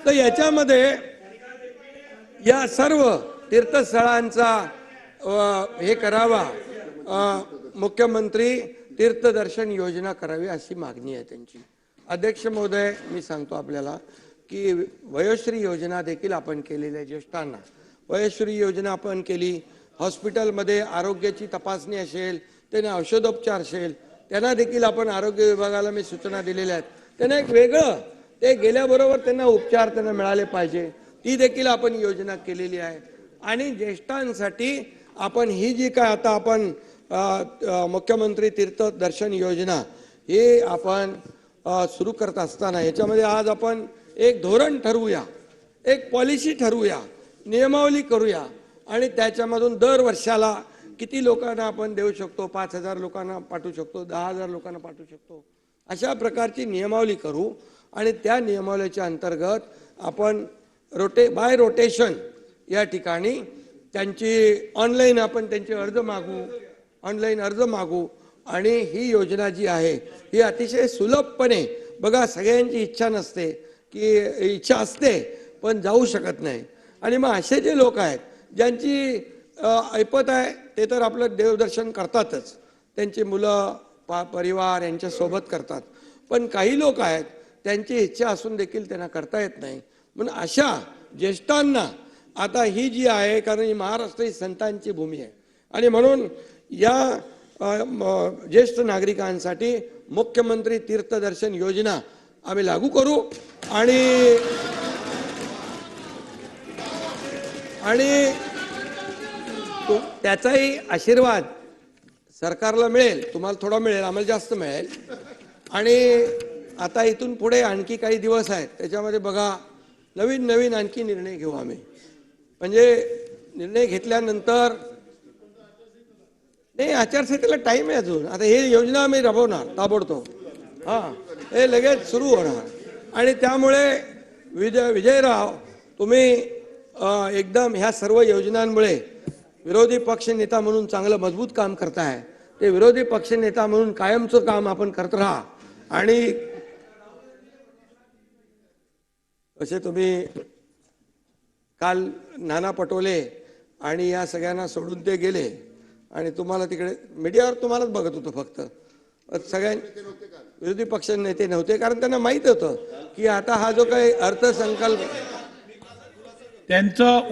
तर याच्यामध्ये या सर्व तीर्थस्थळांचा हे करावा, मुख्यमंत्री तीर्थदर्शन योजना करावी अशी मागणी आहे त्यांची। अध्यक्ष महोदय, मी सांगतो आपल्याला की वयोश्री योजना देखील आपण केलेली आहे। ज्येष्ठांना वयोश्री योजना आपण केली। हॉस्पिटलमध्ये आरोग्याची तपासणी असेल, त्यांना औषधोपचार असेल, त्यांना देखील आपण आरोग्य विभागाला मी सूचना दिलेल्या आहेत। त्यांना एक वेगळं ते गेल्याबरोबर त्यांना उपचार त्यांना मिळाले पाहिजे, ती देखील आपण योजना केलेली आहे। आणि ज्येष्ठांसाठी आपण ही जी काय आता आपण मुख्यमंत्री तीर्थ दर्शन योजना हे आपण सुरू करत असताना याच्यामध्ये आज आपण एक धोरण ठरवूया, एक पॉलिसी ठरवूया, नियमावली करूया आणि त्याच्यामधून दर वर्षाला किती लोकांना आपण देऊ शकतो, 5000 लोकांना पाठवू शकतो, 10000 लोकांना पाठवू शकतो, अशा प्रकारची नियमावली करू। आणि त्या नियमावलीच्या अंतर्गत आपण बाय रोटेशन या ठिकाणी त्यांची ऑनलाईन आपण त्यांचे अर्ज मागू आणि ही योजना जी आहे ही अतिशय सुलभपणे, बघा सगळ्यांची इच्छा नसते की इच्छा असते पण जाऊ शकत नाही, आणि मग असे जे लोक आहेत ज्यांची ऐपत आहे ते तर आपलं देवदर्शन करतातच, त्यांची मुलं परिवार यांच्या सोबत करतात, पण काही लोक आहेत त्यांची इच्छा असून देखील त्यांना करता येत नाही। म्हणून अशा ज्येष्ठांना आता ही जी आहे, कारण ही महाराष्ट्र ही संतांची भूमी आहे, आणि म्हणून या ज्येष्ठ नागरिकांसाठी मुख्यमंत्री तीर्थदर्शन योजना आम्ही लागू करू आणि त्याचाही आशीर्वाद सरकारला मिळेल, तुम्हाला थोडा मिळेल, आम्हाला जास्त मिळेल। आणि आता इथून पुढे आणखी काही दिवस आहेत, त्याच्यामध्ये बघा नवीन आणखी निर्णय घेऊ आम्ही, म्हणजे निर्णय घेतल्यानंतर नाही, आचारसंहितेला टाइम आहे अजून। आता हे योजना आम्ही राबवणार ताबडतोब, हे लगेच सुरू होणार। आणि त्यामुळे विजयराव, तुम्ही एकदम ह्या सर्व योजनांमुळे विरोधी पक्षनेता म्हणून चांगलं मजबूत काम करताय, ते विरोधी पक्षनेता म्हणून कायमचं काम आपण करत राहा। आणि असे तुम्ही काल नाना पटोले आणि या सगळ्यांना सोडून ते गेले आणि तुम्हाला तिकडे मीडियावर तुम्हालाच बघत होतो फक्त, सगळ्यां विरोधी पक्ष नेते नव्हते, कारण त्यांना माहित होतं की आता हा जो काही अर्थसंकल्प त्यांचं